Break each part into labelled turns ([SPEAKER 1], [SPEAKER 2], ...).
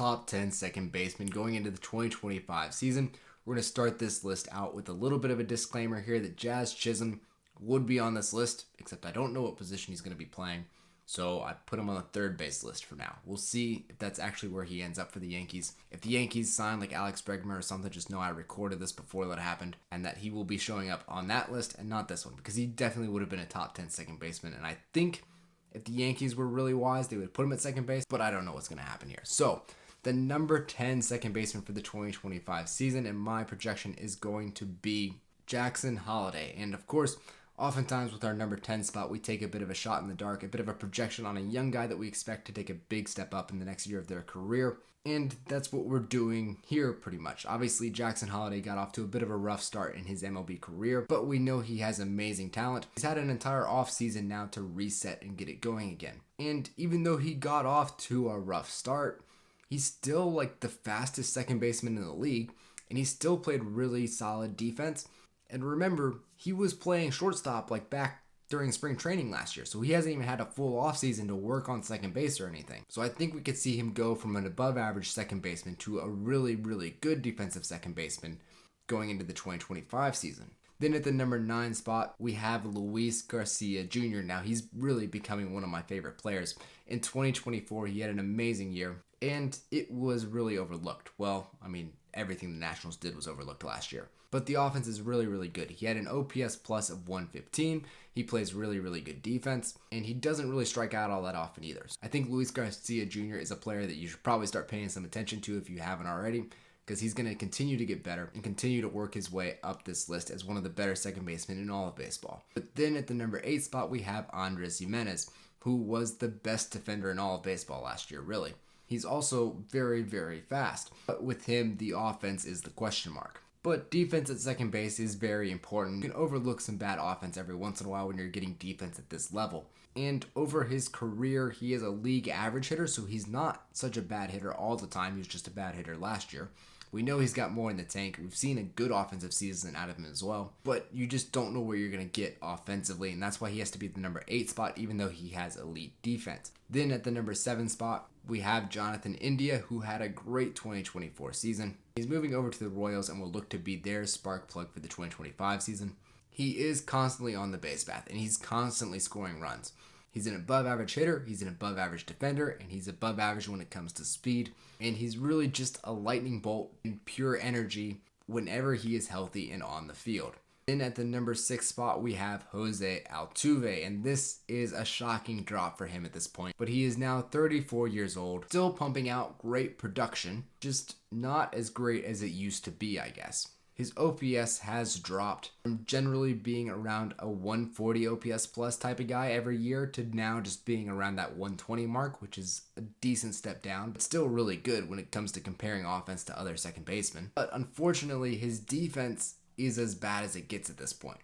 [SPEAKER 1] top 10 second baseman going into the 2025 season. We're going to start this list out with a little bit of a disclaimer here that Jazz Chisholm would be on this list, except I don't know what position he's going to be playing. So I put him on the third base list for now. We'll see if that's actually where he ends up for the Yankees. If the Yankees sign like Alex Bregman or something, just know I recorded this before that happened and that he will be showing up on that list and not this one because he definitely would have been a top 10 second baseman. And I think if the Yankees were really wise, they would put him at second base, but I don't know what's going to happen here. So the number 10 second baseman for the 2025 season and my projection is going to be Jackson Holliday. And of course, oftentimes with our number 10 spot, we take a bit of a shot in the dark, a bit of a projection on a young guy that we expect to take a big step up in the next year of their career. And that's what we're doing here pretty much. Obviously, Jackson Holliday got off to a bit of a rough start in his MLB career, but we know he has amazing talent. He's had an entire offseason now to reset and get it going again. And even though he got off to a rough start, he's still like the fastest second baseman in the league, and he still played really solid defense. And remember, he was playing shortstop like back during spring training last year, so he hasn't even had a full offseason to work on second base or anything. So I think we could see him go from an above average second baseman to a really, really good defensive second baseman going into the 2025 season. Then at the number 9 spot, we have Luis Garcia Jr. Now, he's really becoming one of my favorite players. In 2024, he had an amazing year, and it was really overlooked. Well, I mean, everything the Nationals did was overlooked last year. But the offense is really, really good. He had an OPS plus of 115. He plays really, really good defense. And he doesn't really strike out all that often either. I think Luis Garcia Jr. is a player that you should probably start paying some attention to if you haven't already, because he's going to continue to get better and continue to work his way up this list as one of the better second basemen in all of baseball. But then at the number 8 spot, we have Andres Gimenez, who was the best defender in all of baseball last year, really. He's also very, very fast. But with him, the offense is the question mark. But defense at second base is very important. You can overlook some bad offense every once in a while when you're getting defense at this level. And over his career, he is a league average hitter, so he's not such a bad hitter all the time. He was just a bad hitter last year. We know he's got more in the tank. We've seen a good offensive season out of him as well. But you just don't know where you're going to get offensively, and that's why he has to be at the number 8 spot, even though he has elite defense. Then at the number 7 spot, we have Jonathan India, who had a great 2024 season. He's moving over to the Royals and will look to be their spark plug for the 2025 season. He is constantly on the base path, and he's constantly scoring runs. He's an above average hitter, he's an above average defender, and he's above average when it comes to speed. And he's really just a lightning bolt in pure energy whenever he is healthy and on the field. Then at the number 6 spot, we have Jose Altuve, and this is a shocking drop for him at this point. But he is now 34 years old, still pumping out great production, just not as great as it used to be, I guess. His OPS has dropped from generally being around a 140 OPS plus type of guy every year to now just being around that 120 mark, which is a decent step down, but still really good when it comes to comparing offense to other second basemen. But unfortunately, his defense is as bad as it gets at this point.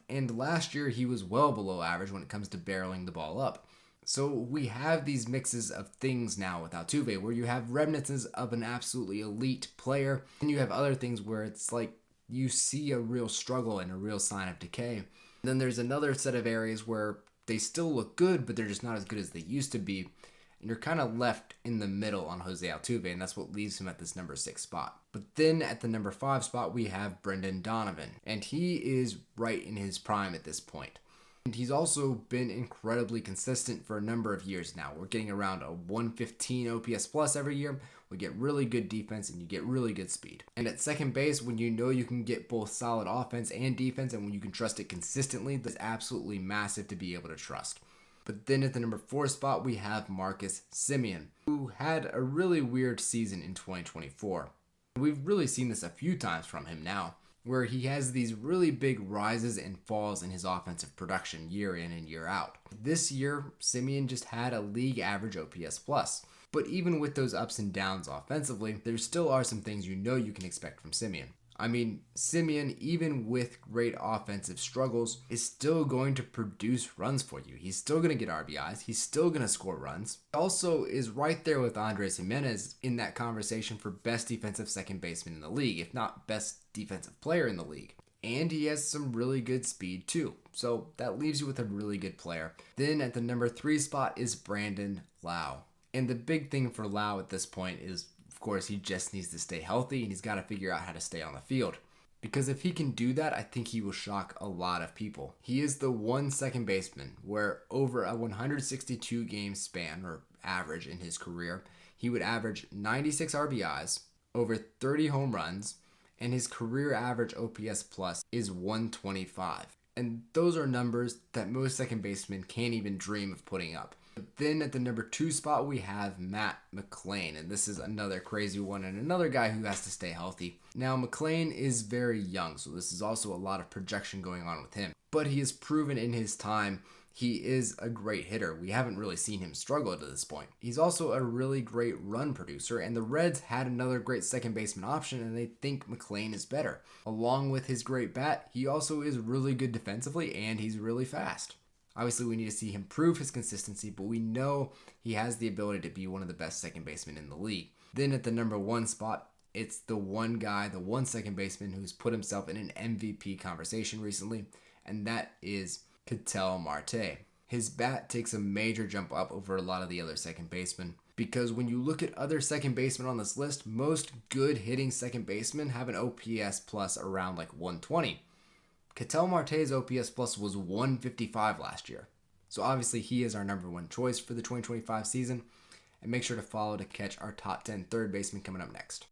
[SPEAKER 1] And last year, he was well below average when it comes to barreling the ball up. So we have these mixes of things now with Altuve, where you have remnants of an absolutely elite player, and you have other things where it's like you see a real struggle and a real sign of decay. Then there's another set of areas where they still look good, but they're just not as good as they used to be. And you're kind of left in the middle on Jose Altuve, and that's what leaves him at this number 6 spot. But then at the number 5 spot, we have Brendan Donovan, and he is right in his prime at this point. And he's also been incredibly consistent for a number of years now. We're getting around a 115 OPS plus every year. We get really good defense and you get really good speed. And at second base, when you know you can get both solid offense and defense and when you can trust it consistently, that's absolutely massive to be able to trust. But then at the number 4 spot, we have Marcus Semien, who had a really weird season in 2024. We've really seen this a few times from him now, where he has these really big rises and falls in his offensive production year in and year out. This year, Semien just had a league average OPS plus. But even with those ups and downs offensively, there still are some things you know you can expect from Semien. I mean, Semien, even with great offensive struggles, is still going to produce runs for you. He's still going to get RBIs. He's still going to score runs. Also is right there with Andres Gimenez in that conversation for best defensive second baseman in the league, if not best defensive player in the league. And he has some really good speed too. So that leaves you with a really good player. Then at the number 3 spot is Brandon Lau. And the big thing for Lau at this point is course, he just needs to stay healthy and he's got to figure out how to stay on the field. Because if he can do that, I think he will shock a lot of people. He is the one second baseman where over a 162 game span or average in his career, he would average 96 RBIs, over 30 home runs, and his career average OPS plus is 125. And those are numbers that most second basemen can't even dream of putting up. But then at the number 2 spot, we have Matt McLain, and this is another crazy one and another guy who has to stay healthy. Now, McLain is very young, so this is also a lot of projection going on with him. But he has proven in his time he is a great hitter. We haven't really seen him struggle to this point. He's also a really great run producer, and the Reds had another great second baseman option, and they think McLain is better. Along with his great bat, he also is really good defensively, and he's really fast. Obviously, we need to see him prove his consistency, but we know he has the ability to be one of the best second basemen in the league. Then at the number 1 spot, it's the one guy, the one second baseman who's put himself in an MVP conversation recently, and that is Ketel Marte. His bat takes a major jump up over a lot of the other second basemen, because when you look at other second basemen on this list, most good hitting second basemen have an OPS plus around like 120. Ketel Marte's OPS plus was 155 last year. So obviously he is our number 1 choice for the 2025 season. And make sure to follow to catch our top 10 third baseman coming up next.